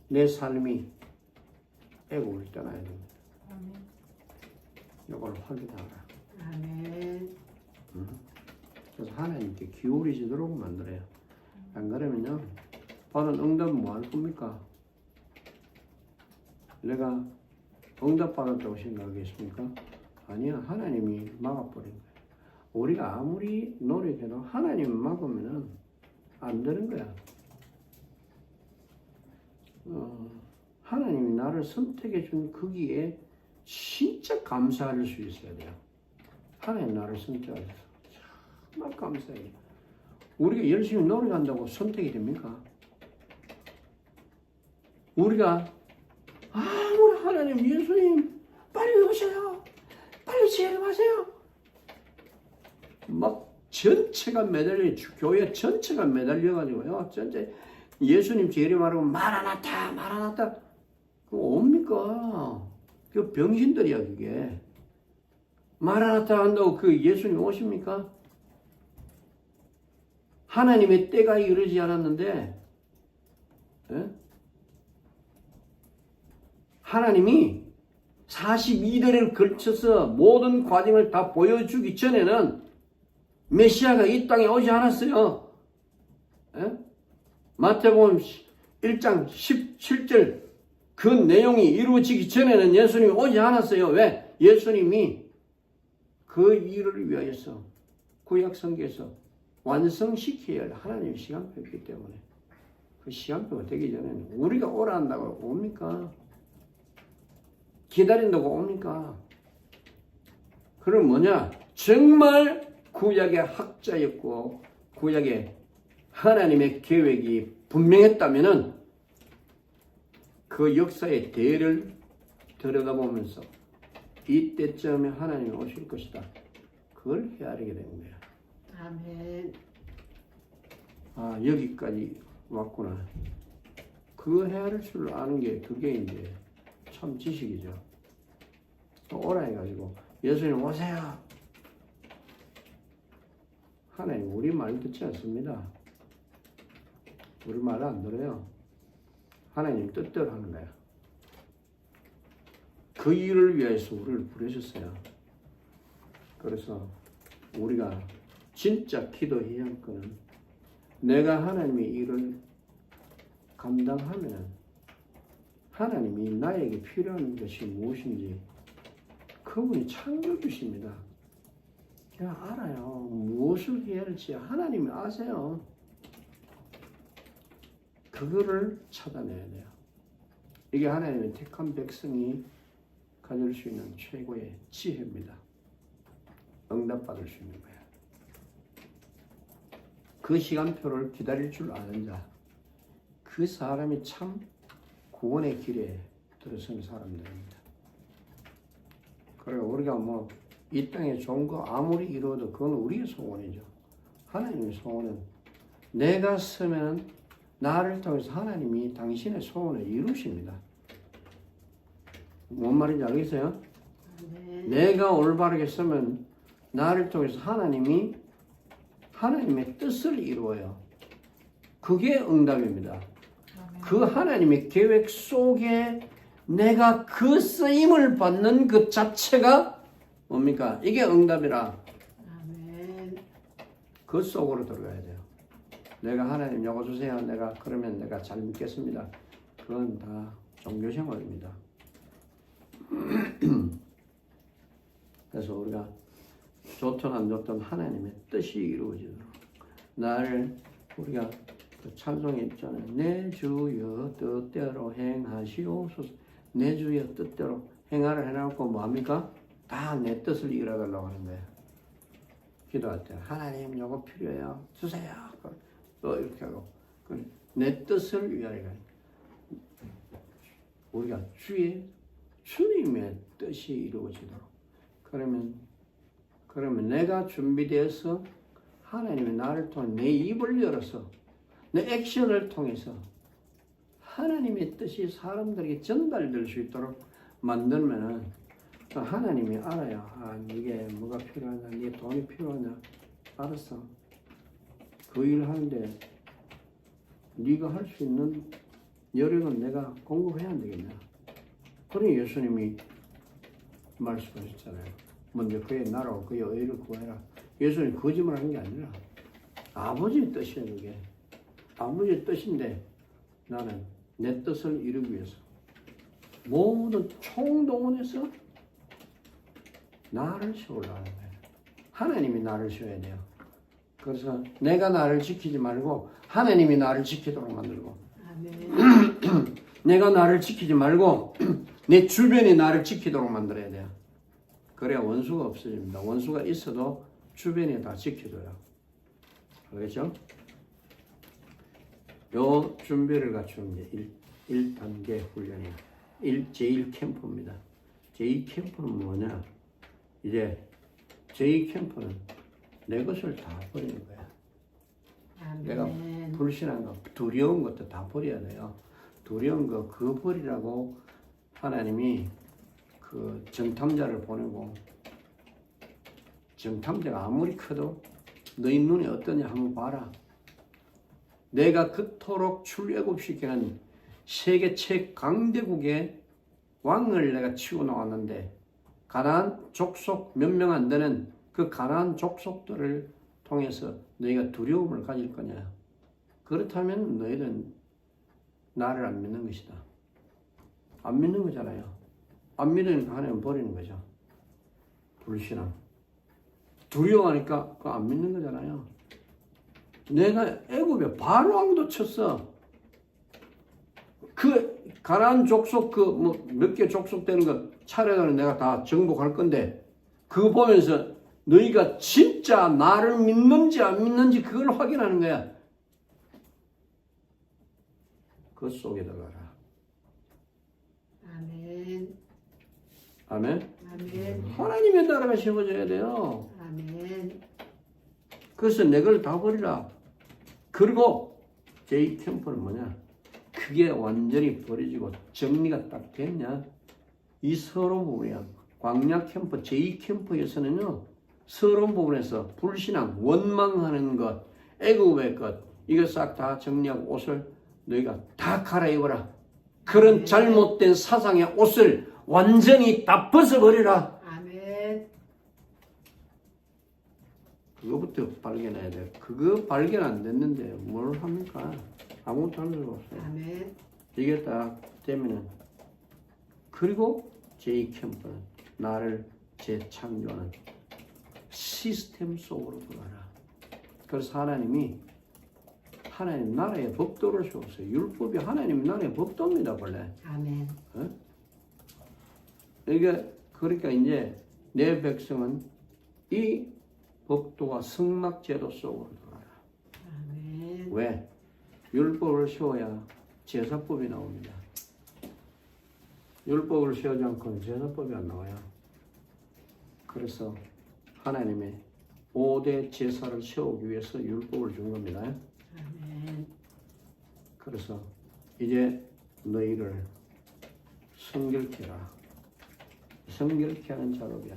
내 삶이 애국을 떠나야 됩니다. 이걸 확인하라. 아멘. 그래서 하나님께 기울이지도록 만들어요. 안 그러면요, 받은 응답 뭐 할 겁니까? 내가 응답 받았다고 생각하겠습니까? 아니야, 하나님이 막아버린 거예요. 우리가 아무리 노력해도 하나님 막으면은 안 되는 거야. 하나님이 나를 선택해 준 거기에 진짜 감사할 수 있어야 돼요. 하나님 나를 선택하셔서 정말 감사해요. 우리가 열심히 노력한다고 선택이 됩니까? 우리가 아무리 하나님 예수님 빨리 오세요. 빨리 재림하세요. 막 전체가 매달려 교회 전체가 매달려가지고요. 전체 예수님 재림하라고 마라나타 마라나타 그거 옵니까? 그 병신들이야 그게. 마라나타 한다고 그 예수님 오십니까? 하나님의 때가 이르지 않았는데 에? 하나님이 42대를 걸쳐서 모든 과정을 다 보여주기 전에는 메시아가 이 땅에 오지 않았어요. 에? 마태복음 1장 17절 그 내용이 이루어지기 전에는 예수님이 오지 않았어요. 왜? 예수님이 그 일을 위하여서 구약성경에서 완성시켜야 할 하나님의 시간표가 있기 때문에 그 시간표가 되기 전에는 우리가 오라 한다고 옵니까? 기다린다고 옵니까? 그럼 뭐냐? 정말 구약의 학자였고 구약의 하나님의 계획이 분명했다면은 그 역사의 대를 들여다보면서 이때쯤에 하나님이 오실 것이다. 그걸 헤아리게 되는 거야. 아멘. 아, 여기까지 왔구나. 그거 헤아릴 줄 아는 게 그게 이제 참 지식이죠. 또 오라 해가지고 예수님 오세요. 하나님 우리 말 듣지 않습니다. 우리 말을 안 들어요. 하나님 뜻대로 하는 거야. 그 일을 위해서 우리를 부르셨어요. 그래서 우리가 진짜 기도해야 할 거는 내가 하나님의 일을 감당하면 하나님이 나에게 필요한 것이 무엇인지 그분이 창조주십니다. 그냥 알아요. 무엇을 해야 할지 하나님이 아세요. 그거를 찾아내야 돼요. 이게 하나님의 택한 백성이 가질 수 있는 최고의 지혜입니다. 응답받을 수 있는 거예요. 그 시간표를 기다릴 줄 아는 자, 그 사람이 참 구원의 길에 들어선 사람들입니다. 그리고 우리가 뭐 이 땅에 좋은 거 아무리 이루어도 그건 우리의 소원이죠. 하나님의 소원은 내가 쓰면 나를 통해서 하나님이 당신의 소원을 이루십니다. 뭔 말인지 알겠어요? 아멘. 내가 올바르게 쓰면 나를 통해서 하나님이 하나님의 뜻을 이루어요. 그게 응답입니다. 그 하나님의 계획 속에 내가 그 쓰임을 받는 그 자체가 뭡니까? 이게 응답이라. 아멘. 그 속으로 들어가야 돼요. 내가 하나님 요거 주세요. 내가 그러면 내가 잘 믿겠습니다. 그건 다 종교생활입니다. 그래서 우리가 좋든 안 좋든 하나님의 뜻이 이루어지도록 나를 우리가 그 찬송에 있잖아요. 내 주여 뜻대로 행하시옵소서. 내 주여 뜻대로 행하라 해놓고 뭐합니까? 다 내 뜻을 이뤄달라고 하는 거예요. 기도할 때 하나님 요거 필요해요. 주세요. 또 이렇게 하고 내 뜻을 위하여 우리가 주님의 뜻이 이루어지도록 그러면 내가 준비되어서 하나님이 나를 통해 내 입을 열어서 내 액션을 통해서 하나님의 뜻이 사람들에게 전달될 수 있도록 만들면은 하나님이 알아요. 아, 이게 뭐가 필요하냐, 네 돈이 필요하냐, 알았어. 그 일을 하는데 네가 할 수 있는 여력은 내가 공급해야 안 되겠냐. 그러니 예수님이 말씀하셨잖아요. 먼저 그의 나라와 그의 의를 구해라. 예수님이 거짓말하는 게 아니라 아버지의 뜻이에요. 그게 아버지의 뜻인데 나는 내 뜻을 이루기 위해서 모든 총동원해서 나를 세우려고 하는 거예요. 하나님이 나를 세워야 돼요. 그래서 내가 나를 지키지 말고 하나님이 나를 지키도록 만들고 아멘. 내가 나를 지키지 말고 내 주변이 나를 지키도록 만들어야 돼요. 그래야 원수가 없어집니다. 원수가 있어도 주변이 다 지켜줘요. 알겠죠? 요 준비를 갖춘 게 1단계 훈련이에요. 제1캠프입니다. 제2캠프는 뭐냐? 이제 제2캠프는 내 것을 다 버리는 거야. 아멘. 내가 불신한 거, 두려운 것도 다 버려야 돼요. 두려운 거 그거 버리라고 하나님이 그 정탐자를 보내고 정탐자가 아무리 커도 너희 눈에 어떠냐 한번 봐라. 내가 그토록 출애굽시키는 세계 최강대국의 왕을 내가 치고 나왔는데 가나안 족속 몇 명 안 되는 그 가나안 족속들을 통해서 너희가 두려움을 가질 거냐. 그렇다면 너희는 나를 안 믿는 것이다. 안 믿는 거잖아요. 안 믿으니까 하나님 버리는 거죠. 불신앙. 두려워하니까 그거 안 믿는 거잖아요. 내가 애굽에 바로왕도 쳤어. 그 가나안 족속 그 뭐 몇 개 족속 되는 거 차례대로 내가 다 정복할 건데 그거 보면서 너희가 진짜 나를 믿는지 안 믿는지 그걸 확인하는 거야. 그 속에 들어가라. 아멘. 아멘. 아멘. 하나님의 나라가 세워져야 돼요. 아멘. 그래서 내 걸 다 버리라. 그리고 제2캠프는 뭐냐? 그게 완전히 버려지고 정리가 딱 됐냐? 이 서론 부분이야. 광야 캠프, 제2캠프에서는요. 서론 부분에서 불신앙, 원망하는 것, 애굽의 것 이거 싹 다 정리하고 옷을 너희가 다 갈아입어라. 그런 잘못된 사상의 옷을 완전히 다 벗어버리라. 아멘. 그거부터 발견해야 돼요. 그거 발견 안 됐는데 뭘 합니까? 아무것도 할 수가 없어요. 아멘. 이게 딱 되면은 그리고 제2캠프는 나를 재창조하는 시스템 속으로 들어가라. 그래서 하나님 나라의 법도를 세웠어요. 율법이 하나님 나라의 법도입니다, 원래. 아멘. 이게 그러니까 이제 내 백성은 이 법도와 성막 제도 속으로 들어가라. 아멘. 왜? 율법을 세워야 제사법이 나옵니다. 율법을 세우지 않고는 제사법이 안 나와요. 그래서 하나님의 5대 제사를 세우기 위해서 율법을 준 겁니다. 아멘. 그래서 이제 너희를 성결케 해라. 성결케 하는 작업이야.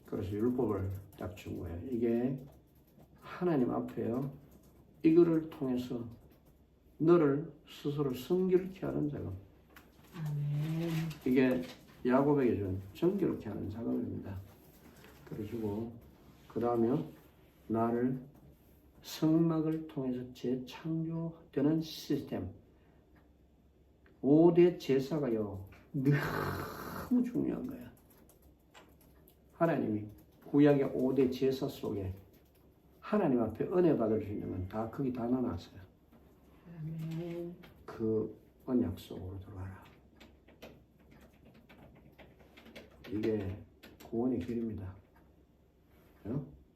그래서 율법을 딱 준 거예요. 이게 하나님 앞에요. 이거를 통해서 너를 스스로 성결케 하는 작업. 아멘. 이게 야곱에게 준 정결케 하는 작업입니다. 그래가지고 그 다음에 나를 성막을 통해서 재창조되는 시스템 5대 제사가요 너무 중요한 거야. 하나님이 구약의 5대 제사 속에 하나님 앞에 은혜 받을 수 있는 건 다 거기 다 나눴어요. 아멘. 그 언약 속으로 들어가라. 이게 구원의 길입니다.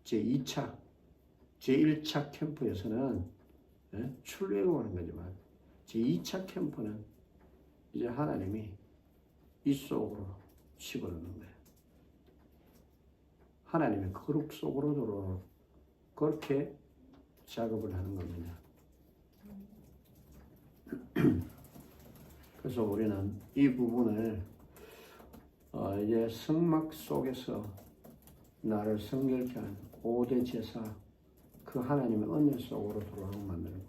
제2차, 제1차 캠프에서는 출애굽하는 거지만 제2차 캠프는 이제 하나님이 이 속으로 집어넣는 거예요. 하나님의 거룩 속으로 들어오는 그렇게 작업을 하는 겁니다. 그래서 우리는 이 부분을 이제 성막 속에서 나를 성결케 하는 5대 제사 그 하나님의 은혜 속으로 들어오게 만들고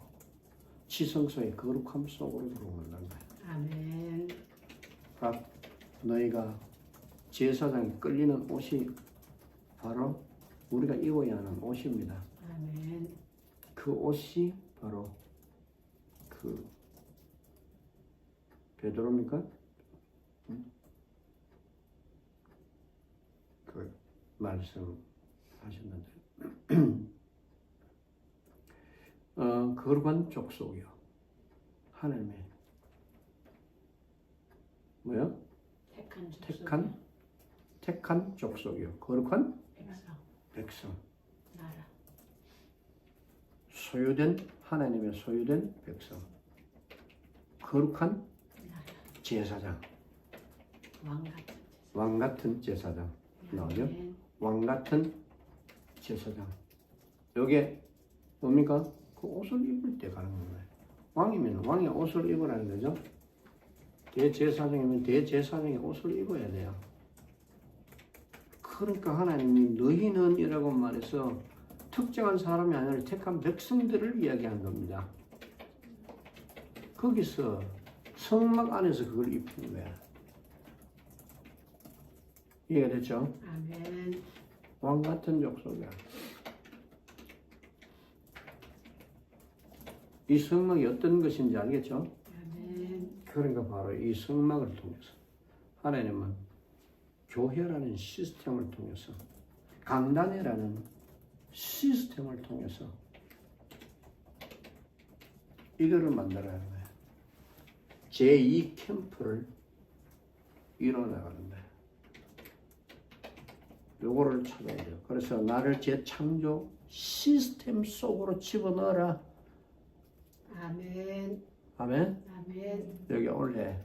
지성소의 거룩함 속으로 들어오게 만드는 거예요. 아멘. 그러니까 너희가 제사장에 끌리는 옷이 바로 우리가 입어야 하는 옷입니다. 아멘. 그 옷이 바로 그 베드로입니까? 그 말씀하셨는데 거룩한 족속이요. 하나님의 뭐요? 택한 족속이요. 거룩한 백성. 백성. 나라. 소유된 하나님의 소유된 백성. 거룩한 나라. 제사장. 왕 같은 왕 같은 제사장. 나오죠? 아멘. 왕 같은 제사장. 요게 뭡니까? 그 옷을 입을 때 가는 거예요. 왕이면 왕의 옷을 입으라는 거죠. 대제사장이면 대제사장의 옷을 입어야 돼요. 그러니까 하나님이 너희는 이라고 말해서 특정한 사람이 아니라 택한 백성들을 이야기한 겁니다. 거기서 성막 안에서 그걸 입히는 거야. 이해가 됐죠? 아멘. 왕 같은 족속이야. 이 성막이 어떤 것인지 알겠죠? 아멘. 그러니까 바로 이 성막을 통해서 하나님은 교회라는 시스템을 통해서 강단회라는 시스템을 통해서 이거를 만들어야 하는 거예요. 제2 캠프를 이뤄나가는 거예요. 요거를 찾아야 돼요. 그래서 나를 재창조 시스템 속으로 집어넣어라. 아멘. 아멘. 아멘. 여기 올해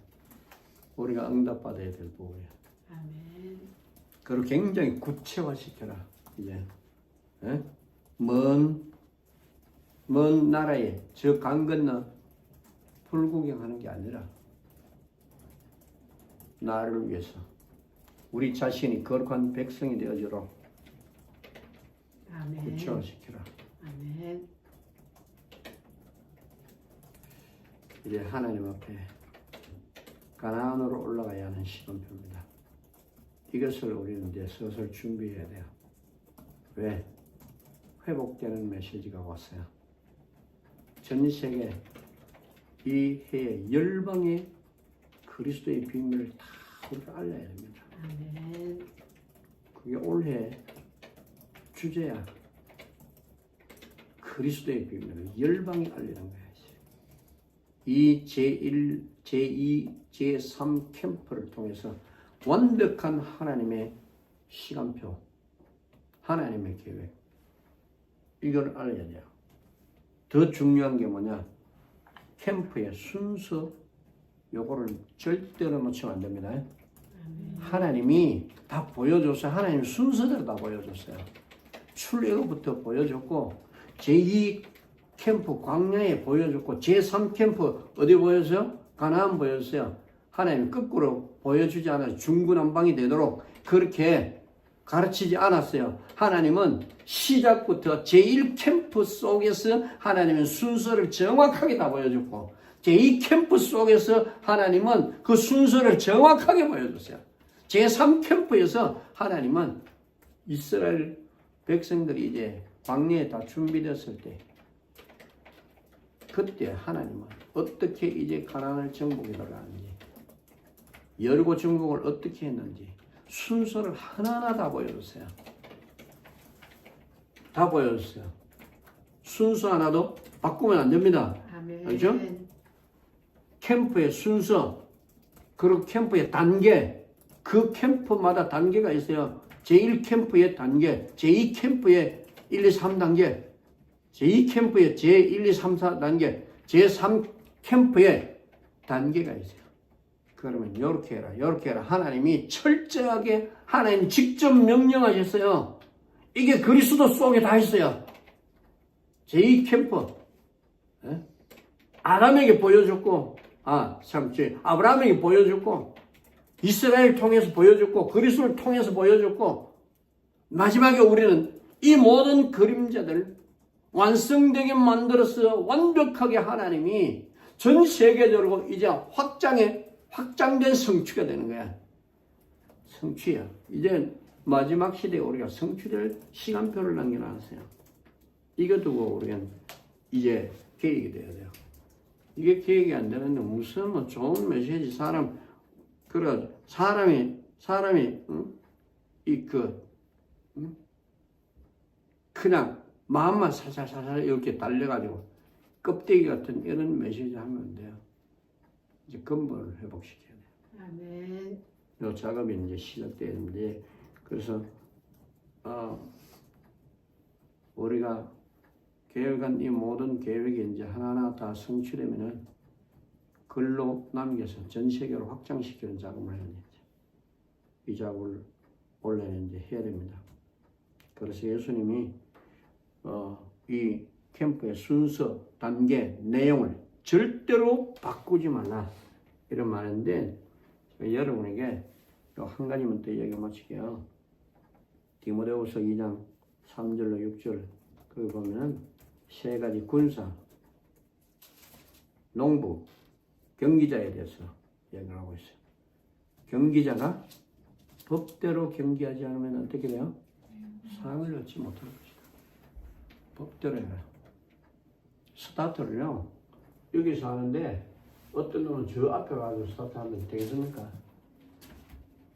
우리가 응답받아야 될 부분이에요. 아멘. 그리고 굉장히 구체화시켜라. 이제 먼 나라에 저 강 건너 불구경하는 게 아니라 나를 위해서 우리 자신이 거룩한 백성이 되어주도록 아멘. 구체화시켜라. 아멘. 이제 하나님 앞에 가나안으로 올라가야 하는 시간표입니다. 이것을 우리는 이제 슬슬 준비해야 돼요. 왜? 회복되는 메시지가 왔어요. 전 세계 이 해에 열방의 그리스도의 비밀을 다 우리가 알려야 됩니다. 아멘. 그게 올해 주제야. 그리스도의 비밀을 열방이 알리는 거야. 이 제1, 제2, 제3 캠프를 통해서 완벽한 하나님의 시간표, 하나님의 계획, 이걸 알아야 돼요. 더 중요한 게 뭐냐? 캠프의 순서, 요거를 절대로 놓치면 안 됩니다. 하나님이 다 보여줬어요. 하나님 순서대로 다 보여줬어요. 출애굽부터 보여줬고 제2 캠프 광야에 보여줬고 제3 캠프 어디 보여줬어요? 가나안 보여줬어요. 하나님 거꾸로 보여주지 않아서 중구난방이 되도록 그렇게 가르치지 않았어요. 하나님은 시작부터 제1캠프 속에서 하나님은 순서를 정확하게 다 보여줬고 제2캠프 속에서 하나님은 그 순서를 정확하게 보여줬어요. 제3캠프에서 하나님은 이스라엘 백성들이 이제 광야에 다 준비됐을 때 그때 하나님은 어떻게 이제 가나안을 정복해 들어가는지 여리고 정복을 어떻게 했는지 순서를 하나하나 다 보여줬어요. 다 보여줬어요. 순서 하나도 바꾸면 안 됩니다. 알죠? 캠프의 순서 그리고 캠프의 단계 그 캠프마다 단계가 있어요. 제1캠프의 단계 제2캠프의 1, 2, 3단계 제2캠프의 제1, 2, 3, 4단계 제3캠프의 단계가 있어요. 그러면 이렇게 해라 이렇게 해라 하나님이 철저하게 하나님 직접 명령하셨어요. 이게 그리스도 속에 다 있어요. 제2캠프 아담에게 보여줬고 아브라함에게 보여줬고 이스라엘 통해서 보여줬고 그리스도를 통해서 보여줬고 마지막에 우리는 이 모든 그림자들 완성되게 만들어서 완벽하게 하나님이 전 세계적으로 이제 확장된 성취가 되는 거야. 성취야. 이제 마지막 시대에 우리가 성취될 시간표를 남겨놨어요. 이거 두고 우리는 이제 계획이 돼야 돼요. 이게 계획이 안 되는데 무슨 뭐 좋은 메시지 사람이 그냥 마음만 살살살살 이렇게 달려가지고 껍데기 같은 이런 메시지 하면 안 돼요. 이제 근본을 회복시켜야 돼요. 아멘. 이 작업이 이제 시작되는데 그래서 우리가 계획한 이 모든 계획이 이제 하나하나 다 성취되면은 글로 남겨서 전 세계로 확장시키는 작업을 해야 됩니다. 이 작업을 원래는 이제 해야 됩니다. 그래서 예수님이 이 캠프의 순서, 단계, 내용을 절대로 바꾸지 말라 이런 말인데 여러분에게 한 가지만 더 얘기 마칠게요. 디모데후서 2장 3절로 6절 거기 보면은 세 가지 군사, 농부, 경기자에 대해서 얘기를 하고 있어요. 경기자가 법대로 경기하지 않으면 어떻게 돼요? 상을 얻지 못할 것이다. 법대로 해요. 스타트를요. 여기서 하는데 어떤 놈은 저 앞에 가서 스타트하면 되겠습니까?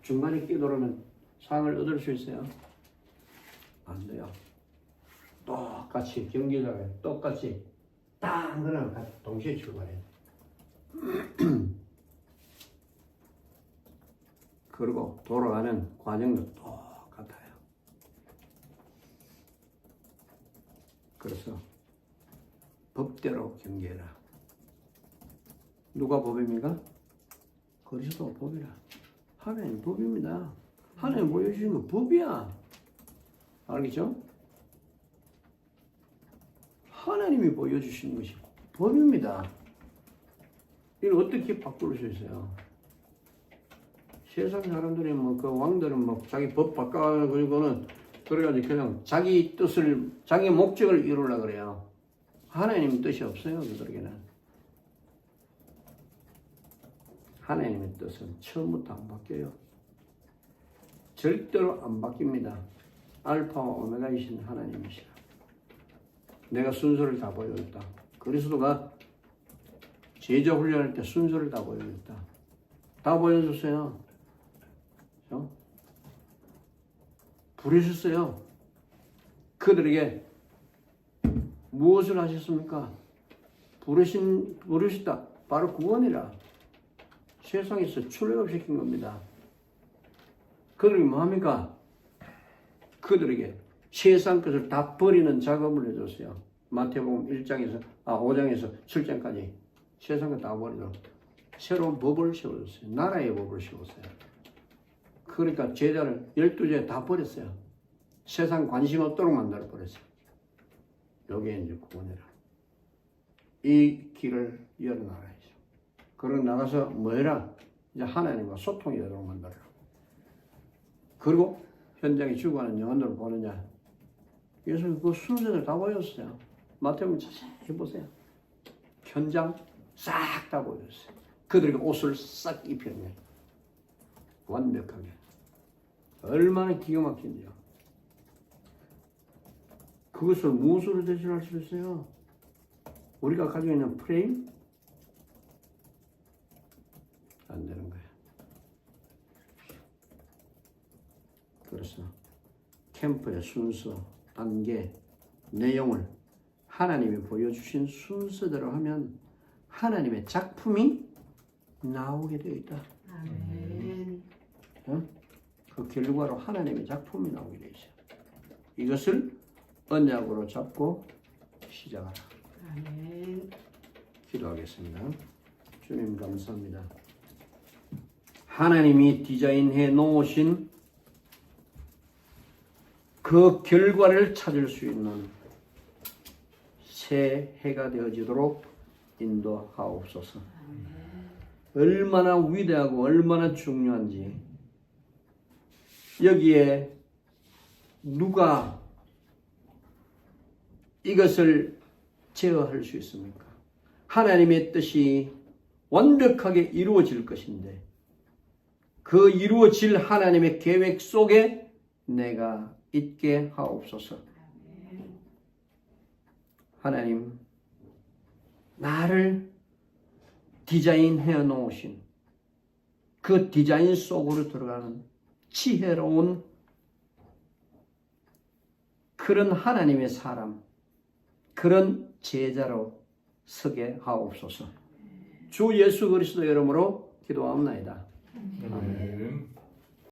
중간에 끼도르면 상을 얻을 수 있어요? 안 돼요. 똑같이 경기자가 똑같이 딱 그냥 동시에 출발해요. 그리고 돌아가는 과정도 똑같아요. 그래서 법대로 경계해라. 누가 법입니까? 그리스도 법이라. 하나님 법입니다. 하나님 보여주신 거 법이야. 알겠죠? 하나님이 보여주신 것이 법입니다. 이걸 어떻게 바꿀 수 있어요? 세상 사람들이 그 왕들은 자기 법 바꿔가지고는 그래가지고 그냥 자기 뜻을, 자기 목적을 이루려고 그래요. 하나님 뜻이 없어요, 그들에게는. 하나님의 뜻은 처음부터 안 바뀌어요. 절대로 안 바뀝니다. 알파와 오메가이신 하나님이시라. 내가 순서를 다 보여줬다. 그리스도가 제자 훈련할 때 순서를 다 보여줬다. 다 보여줬어요. 부르셨어요. 그들에게 무엇을 하셨습니까? 부르셨다. 바로 구원이라. 세상에서 출애굽시킨 겁니다. 그들이 뭐합니까? 그들에게 세상 것을 다 버리는 작업을 해줬어요. 마태복음 5장에서 7장까지 세상 것 다 버리고 새로운 법을 세워줬어요. 나라의 법을 세웠어요. 그러니까 제자를 12제자 다 버렸어요. 세상 관심 없도록 만들어 버렸어요. 요게 이제 구원이라. 이 길을 열어놔야죠. 그러고 나가서 뭐 해라? 이제 하나님과 소통이 되도록 만들어라. 그리고 현장에 죽어가는 영혼들을 보느냐? 예수 그 순서들 다 보였어요. 마태복음 자세히 보세요. 현장 싹 다 보였어요. 그들이 옷을 싹 입혔네. 완벽하게. 얼마나 기가 막힌지요. 그것을 무엇으로 대신할 수 있어요? 우리가 가지고 있는 프레임? 안 되는 거예요. 그래서 캠프의 순서, 단계, 내용을 하나님이 보여주신 순서대로 하면 하나님의 작품이 나오게 되어 있다. 아멘. 그 결과로 하나님의 작품이 나오게 되어 있어요. 이것을 언약으로 잡고 시작하라. 아멘. 기도하겠습니다. 주님 감사합니다. 하나님이 디자인해 놓으신 그 결과를 찾을 수 있는 새 해가 되어지도록 인도하옵소서. 얼마나 위대하고 얼마나 중요한지 여기에 누가 이것을 제어할 수 있습니까? 하나님의 뜻이 완벽하게 이루어질 것인데 그 이루어질 하나님의 계획 속에 내가 있게 하옵소서. 하나님, 나를 디자인해 놓으신 그 디자인 속으로 들어가는 지혜로운 그런 하나님의 사람, 그런 제자로 서게 하옵소서. 주 예수 그리스도 이름으로 기도하옵나이다. 아멘.